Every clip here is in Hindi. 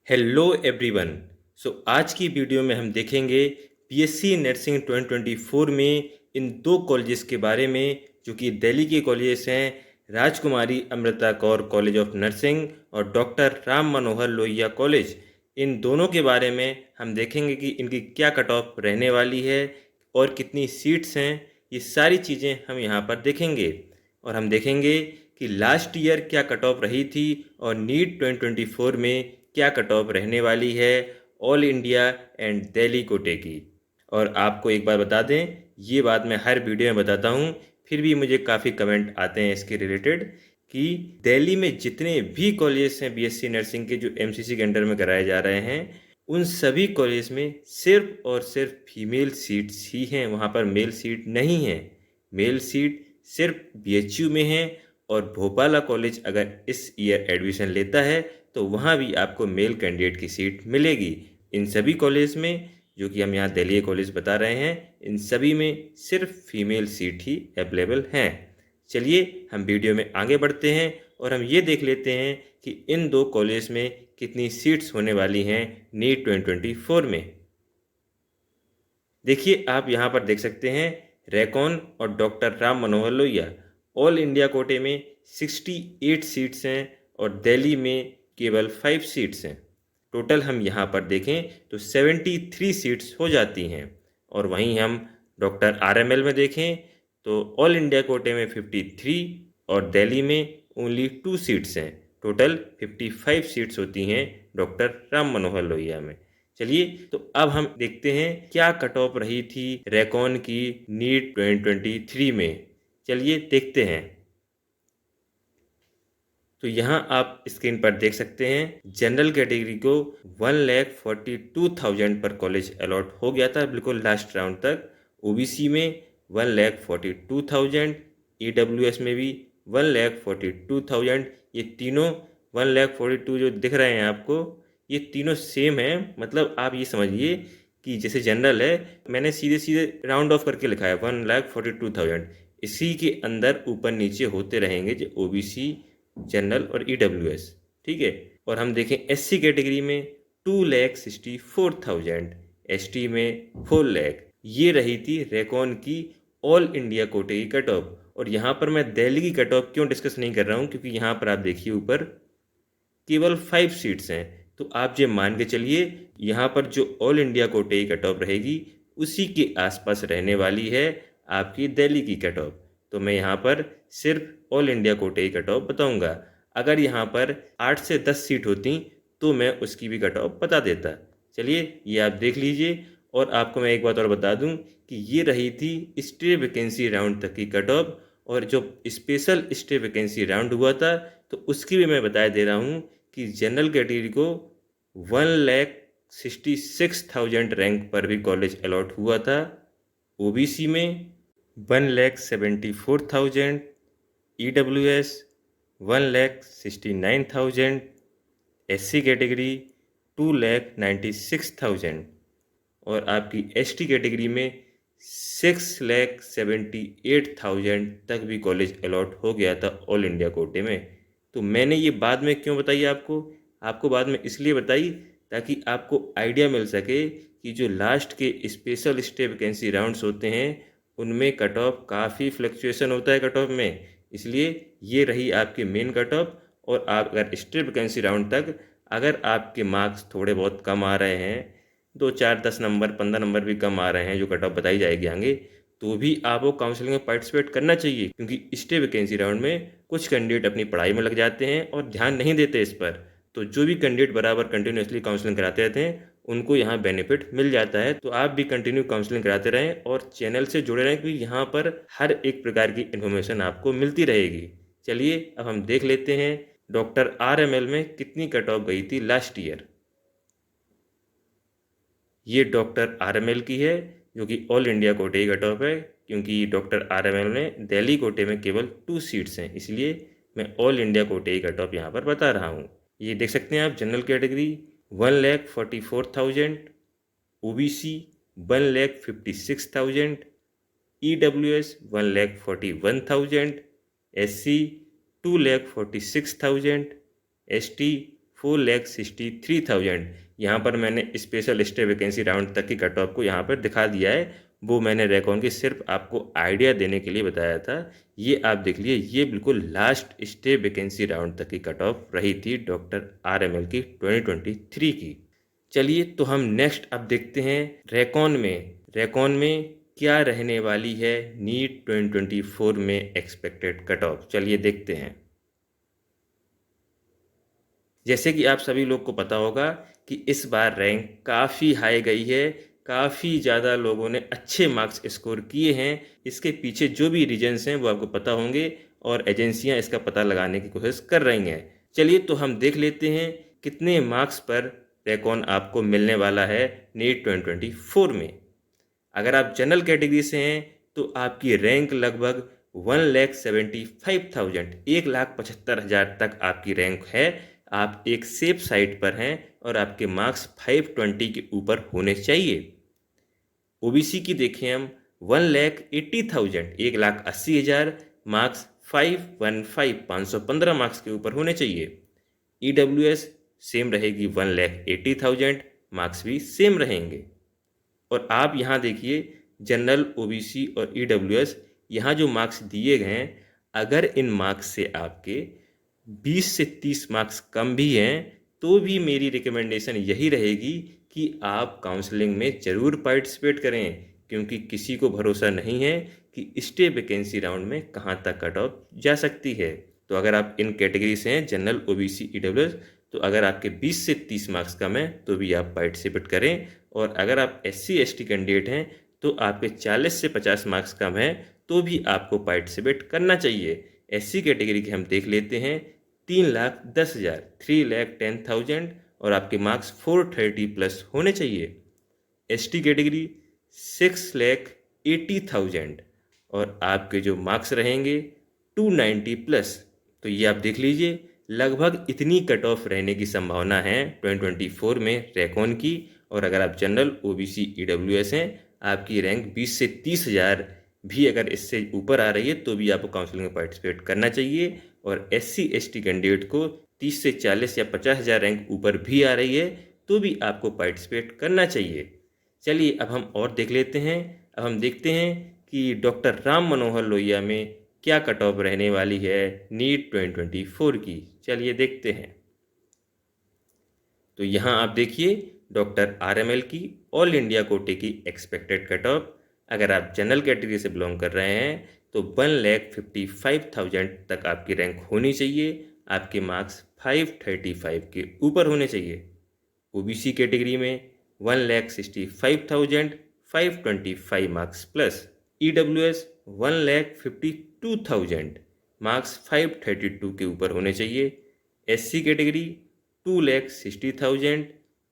Hello everyone. आज की वीडियो में हम देखेंगे बीएससी नर्सिंग 2024 में इन दो कॉलेजेस के बारे में जो कि दिल्ली के कॉलेजेस हैं, राजकुमारी Amrita Kaur college of nursing और डॉक्टर राम मनोहर लोहिया कॉलेज। इन दोनों के बारे में हम देखेंगे कि इनकी क्या कट ऑफ रहने वाली है और कितनी सीट्स हैं। ये सारी चीज़ें हम यहाँ पर देखेंगे और हम देखेंगे कि लास्ट ईयर क्या कट ऑफ रही थी और नीट 2024 में क्या कट ऑफ रहने वाली है ऑल इंडिया एंड दिल्ली कोटे की। और आपको एक बार बता दें, ये बात मैं हर वीडियो में बताता हूँ, फिर भी मुझे काफ़ी कमेंट आते हैं इसके रिलेटेड कि दिल्ली में जितने भी कॉलेज हैं बीएससी नर्सिंग के जो एमसीसी के अंडर में कराए जा रहे हैं, उन सभी कॉलेज में सिर्फ और सिर्फ फीमेल सीट्स ही हैं, वहाँ पर मेल सीट नहीं है। मेल सीट सिर्फ बीएचयू में है और भोपाला कॉलेज अगर इस ईयर एडमिशन लेता है तो वहाँ भी आपको मेल कैंडिडेट की सीट मिलेगी। इन सभी कॉलेज में जो कि हम यहाँ दिल्ली कॉलेज बता रहे हैं, इन सभी में सिर्फ फीमेल सीट ही अवेलेबल हैं। चलिए हम वीडियो में आगे बढ़ते हैं और हम ये देख लेते हैं कि इन दो कॉलेज में कितनी सीट्स होने वाली हैं नीट 2024 में। देखिए, आप यहाँ पर देख सकते हैं रैकॉन और doctor Ram Manohar Lohia all India कोटे में 68 सीट्स हैं और दिल्ली में केवल 5 सीट्स हैं। टोटल हम यहाँ पर देखें तो 73 सीट्स हो जाती हैं। और वहीं हम डॉक्टर आरएमएल में देखें तो ऑल इंडिया कोटे में 53 और दिल्ली में ओनली 2 सीट्स हैं। टोटल 55 सीट्स होती हैं डॉक्टर राम मनोहर लोहिया में। चलिए, तो अब हम देखते हैं क्या कट ऑफ रही थी रैकॉन की नीट 2023 में। चलिए देखते हैं। तो यहाँ आप स्क्रीन पर देख सकते हैं जनरल कैटेगरी को 1,42,000 पर कॉलेज अलॉट हो गया था बिल्कुल लास्ट राउंड तक। ओबीसी में 1,42,000, ईडब्ल्यूएस में भी 1,42,000। ये तीनों 1,42,000 जो दिख रहे हैं आपको, ये तीनों सेम है। मतलब आप ये समझिए कि जैसे जनरल है, मैंने सीधे सीधे राउंड ऑफ करके लिखा है 1,42,000। इसी के अंदर ऊपर नीचे होते रहेंगे जो ओबीसी, जनरल और ईडब्ल्यूएस। ठीक है। और हम देखें एससी कैटेगरी में 2,64,000, एसटी में 4 लाख। ये रही थी रैकॉन की ऑल इंडिया कोटे की कट ऑफ। और यहाँ पर मैं दिल्ली की कट ऑफ क्यों डिस्कस नहीं कर रहा हूँ, क्योंकि यहाँ पर आप देखिए ऊपर केवल 5 सीट्स हैं। तो आप ये मान के चलिए यहाँ पर जो ऑल इंडिया कोटे की कट ऑफ रहेगी उसी के आसपास रहने वाली है आपकी दिल्ली की कट ऑफ। तो मैं यहाँ पर सिर्फ ऑल इंडिया कोटे की कट ऑफ बताऊँगा। अगर यहाँ पर 8 से 10 सीट होती तो मैं उसकी भी कट ऑफ बता देता। चलिए ये आप देख लीजिए। और आपको मैं एक बात और बता दूं कि ये रही थी स्टे वैकेंसी राउंड तक की कट ऑफ। और जो स्पेशल स्टे वैकेंसी राउंड हुआ था तो उसकी भी मैं बता दे रहा हूँ कि जनरल कैटेगरी को 1,66,000 रैंक पर भी कॉलेज अलॉट हुआ था। ओबीसी में 1,74,000, ईडब्ल्यूएस 1,69,000, एससी कैटेगरी 2,96,000 और आपकी एसटी कैटेगरी में 6,78,000 तक भी कॉलेज अलॉट हो गया था ऑल इंडिया कोटे में। तो मैंने ये बाद में क्यों बताई आपको बाद में इसलिए बताई ताकि आपको आइडिया मिल सके कि जो लास्ट के स्पेशल स्टे वैकेंसी राउंड्स होते हैं उनमें कट ऑफ काफ़ी फ्लक्चुएशन होता है कट ऑफ में। इसलिए ये रही आपकी मेन कट ऑफ। और आप अगर स्टे वैकेंसी राउंड तक अगर आपके मार्क्स थोड़े बहुत कम आ रहे हैं, 2, 4, 10 नंबर 15 नंबर भी कम आ रहे हैं जो कट ऑफ बताई जाएगी आगे, तो भी आपको काउंसलिंग में पार्टिसिपेट करना चाहिए। क्योंकि स्टे वैकेंसी राउंड में कुछ कैंडिडेट अपनी पढ़ाई में लग जाते हैं और ध्यान नहीं देते इस पर। तो जो भी कैंडिडेट बराबर कंटिन्यूसली काउंसलिंग कराते रहते हैं उनको यहाँ बेनिफिट मिल जाता है। तो आप भी कंटिन्यू काउंसलिंग कराते रहें और चैनल से जुड़े रहें क्योंकि यहाँ पर हर एक प्रकार की इन्फॉर्मेशन आपको मिलती रहेगी। चलिए अब हम देख लेते हैं डॉक्टर आरएमएल में कितनी कट ऑफ गई थी लास्ट ईयर। ये डॉक्टर आरएमएल की है जो कि ऑल इंडिया कोटे की कट ऑफ है। क्योंकि डॉक्टर आरएमएल में दिल्ली कोटे में केवल 2 सीट्स हैं, इसलिए मैं ऑल इंडिया कोटे की कट ऑफ यहाँ पर बता रहा हूँ। ये देख सकते हैं आप general category 1,44,000, OBC 1,56,000, EWS 1,41,000, SC 2,46,000, ST 4,63,000। यहाँ पर मैंने स्पेशल स्टे वैकेंसी राउंड तक की कट ऑफ को यहाँ पर दिखा दिया है। वो मैंने रेकॉन की सिर्फ आपको आइडिया देने के लिए बताया था। ये आप देख लीजिए, ये बिल्कुल लास्ट स्टे वैकेंसी राउंड तक की कट ऑफ रही थी डॉक्टर RML की 2023 की। चलिए तो हम नेक्स्ट अब देखते हैं रेकॉन में क्या रहने वाली है नीट 2024 में एक्सपेक्टेड कट ऑफ। चलिए देखते हैं। जैसे कि आप सभी लोग को पता होगा कि इस बार रैंक काफ़ी हाई गई है, काफ़ी ज़्यादा लोगों ने अच्छे मार्क्स स्कोर किए हैं। इसके पीछे जो भी रीजंस हैं वो आपको पता होंगे और एजेंसियां इसका पता लगाने की कोशिश कर रही हैं। चलिए तो हम देख लेते हैं कितने मार्क्स पर रेकॉन आपको मिलने वाला है नीट 2024 में। अगर आप जनरल कैटेगरी से हैं तो आपकी रैंक लगभग 1,75,000 1,75,000 तक आपकी रैंक है। आप एक सेफ साइड पर हैं और आपके मार्क्स 520 के ऊपर होने चाहिए। ओबीसी की देखें हम 1,80,000 1,80,000 मार्क्स 515 मार्क्स के ऊपर होने चाहिए। EWS सेम रहेगी 1,80,000 मार्क्स भी सेम रहेंगे। और आप यहाँ देखिए जनरल, ओबीसी और EWS यहाँ जो मार्क्स दिए गए हैं, अगर इन मार्क्स से आपके 20 से 30 मार्क्स कम भी हैं तो भी मेरी रिकमेंडेशन यही रहेगी कि आप काउंसलिंग में ज़रूर पार्टिसिपेट करें, क्योंकि किसी को भरोसा नहीं है कि स्टे वैकेंसी राउंड में कहाँ तक कट ऑफ जा सकती है। तो अगर आप इन कैटेगरी से हैं जनरल, ओबीसी, EWS, तो अगर आपके 20 से 30 मार्क्स कम हैं तो भी आप पार्टिसिपेट करें। और अगर आप SC ST कैंडिडेट हैं तो आपके 40 से 50 मार्क्स कम हैं तो भी आपको पार्टिसिपेट करना चाहिए। SC कैटेगरी के हम देख लेते हैं 3,10,000 3,10,000 और आपके मार्क्स 430 प्लस होने चाहिए। ST कैटेगरी 6,80,000 और आपके जो मार्क्स रहेंगे 290 प्लस। तो ये आप देख लीजिए, लगभग इतनी कट ऑफ रहने की संभावना है 2024 में रेकॉन की। और अगर आप जनरल, ओबीसी, EWS हैं, आपकी रैंक 20 से 30,000 भी अगर इससे ऊपर आ रही है तो भी आपको काउंसलिंग में पार्टिसिपेट करना चाहिए। और SC ST कैंडिडेट को 30 से 40 या 50,000 रैंक ऊपर भी आ रही है तो भी आपको पार्टिसिपेट करना चाहिए। चलिए अब हम और देख लेते हैं। अब हम देखते हैं कि डॉक्टर राम मनोहर लोहिया में क्या कट ऑफ रहने वाली है नीट 2024 की। चलिए देखते हैं। तो यहाँ आप देखिए डॉक्टर RML की ऑल इंडिया कोटे की एक्सपेक्टेड कट ऑफ, अगर आप जनरल कैटेगरी से बिलोंग कर रहे हैं तो 1,55,000 तक आपकी रैंक होनी चाहिए। आपके मार्क्स 535 के ऊपर होने चाहिए। ओबीसी कैटेगरी में 1,65,000 525 मार्क्स प्लस। EWS 1,52,000 मार्क्स 532 के ऊपर होने चाहिए। SC कैटेगरी 2,60,000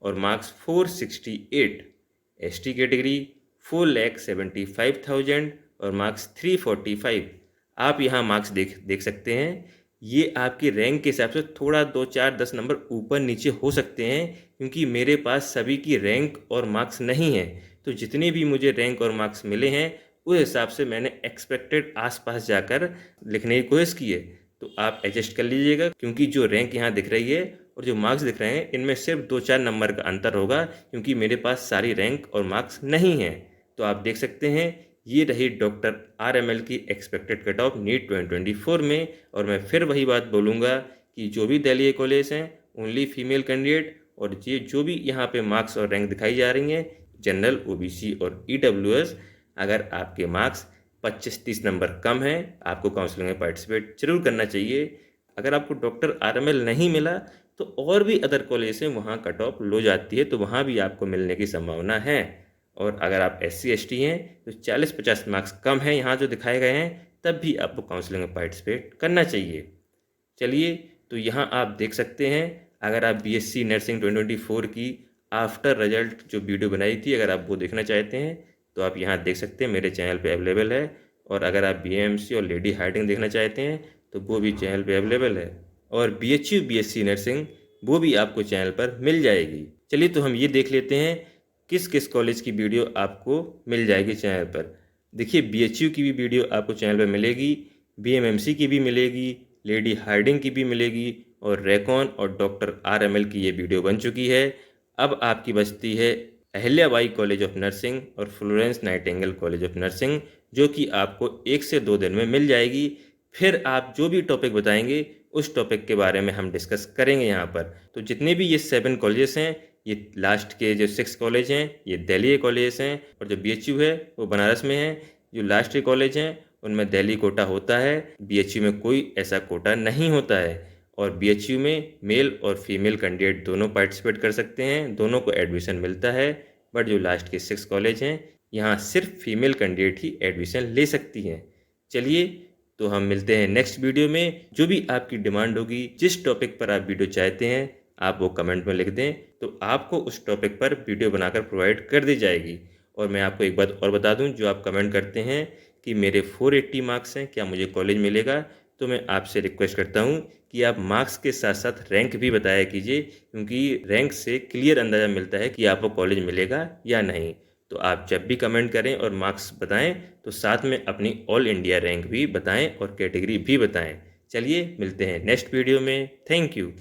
और मार्क्स 468। ST कैटेगरी 4,75,000 और मार्क्स 345। आप यहाँ मार्क्स देख सकते हैं। ये आपकी रैंक के हिसाब से थोड़ा 2, 4, 10 नंबर ऊपर नीचे हो सकते हैं, क्योंकि मेरे पास सभी की रैंक और मार्क्स नहीं हैं। तो जितने भी मुझे रैंक और मार्क्स मिले हैं उस हिसाब से मैंने एक्सपेक्टेड आसपास जाकर लिखने की कोशिश की है। तो आप एडजस्ट कर लीजिएगा, क्योंकि जो रैंक यहाँ दिख रही है और जो मार्क्स दिख रहे हैं इनमें सिर्फ 2-4 नंबर का अंतर होगा, क्योंकि मेरे पास सारी रैंक और मार्क्स नहीं हैं। तो आप देख सकते हैं ये रही डॉक्टर RML की एक्सपेक्टेड कट ऑफ नीट 2024 में। और मैं फिर वही बात बोलूँगा कि जो भी दिल्ली कॉलेज हैं ओनली फीमेल कैंडिडेट, और ये जो भी यहाँ पे मार्क्स और रैंक दिखाई जा रही हैं जनरल, OBC और EWS, अगर आपके मार्क्स 25-30 नंबर कम हैं आपको काउंसलिंग में पार्टिसिपेट जरूर करना चाहिए। अगर आपको डॉक्टर RML नहीं मिला तो और भी अदर कॉलेज हैं वहाँ कट ऑफ लो जाती है, तो वहाँ भी आपको मिलने की संभावना है। और अगर आप SC ST हैं तो 40-50 मार्क्स कम हैं यहाँ जो दिखाए गए हैं, तब भी आपको काउंसलिंग में पार्टिसिपेट करना चाहिए। चलिए तो यहाँ आप देख सकते हैं, अगर आप BSc नर्सिंग 2024 की आफ्टर रिजल्ट जो वीडियो बनाई थी, अगर आप वो देखना चाहते हैं तो आप यहाँ देख सकते हैं, मेरे चैनल पे अवेलेबल है। और अगर आप BAMC और लेडी हार्डिंग देखना चाहते हैं तो वो भी चैनल पे अवेलेबल है। और BHU BSc नर्सिंग वो भी आपको चैनल पर मिल जाएगी। चलिए तो हम ये देख लेते हैं किस किस कॉलेज की वीडियो आपको मिल जाएगी चैनल पर। देखिए BHU की भी वीडियो आपको चैनल पर मिलेगी, BMMC की भी मिलेगी, लेडी हार्डिंग की भी मिलेगी और रेकॉन और डॉक्टर RML की ये वीडियो बन चुकी है। अब आपकी बचती है अहिल्याबाई कॉलेज ऑफ नर्सिंग और Florence Nightingale college of nursing, जो कि आपको 1 से 2 दिन में मिल जाएगी। फिर आप जो भी टॉपिक बताएंगे उस टॉपिक के बारे में हम डिस्कस करेंगे यहाँ पर। तो जितने भी ये 7 कॉलेजेस हैं, ये लास्ट के जो 6 कॉलेज हैं ये दिल्ली के कॉलेजेस हैं, और जो BHU है वो बनारस में है। जो लास्ट के कॉलेज हैं उनमें दिल्ली कोटा होता है, BHU में कोई ऐसा कोटा नहीं होता है। और BHU में मेल और फीमेल कैंडिडेट दोनों पार्टिसिपेट कर सकते हैं, दोनों को एडमिशन मिलता है। बट जो लास्ट के 6 कॉलेज हैं यहाँ सिर्फ फीमेल कैंडिडेट ही एडमिशन ले सकती हैं। चलिए, तो हम मिलते हैं नेक्स्ट वीडियो में। जो भी आपकी डिमांड होगी, जिस टॉपिक पर आप वीडियो चाहते हैं, आप वो कमेंट में लिख दें, तो आपको उस टॉपिक पर वीडियो बनाकर प्रोवाइड कर दी जाएगी। और मैं आपको एक बात और बता दूं, जो आप कमेंट करते हैं कि मेरे 480 मार्क्स हैं, क्या मुझे कॉलेज मिलेगा, तो मैं आपसे रिक्वेस्ट करता हूं कि आप मार्क्स के साथ साथ रैंक भी बताया कीजिए, क्योंकि रैंक से क्लियर अंदाज़ा मिलता है कि आपको कॉलेज मिलेगा या नहीं। तो आप जब भी कमेंट करें और मार्क्स बताएं तो साथ में अपनी ऑल इंडिया रैंक भी बताएं और कैटेगरी भी बताएं। चलिए, मिलते हैं नेक्स्ट वीडियो में। Thank you.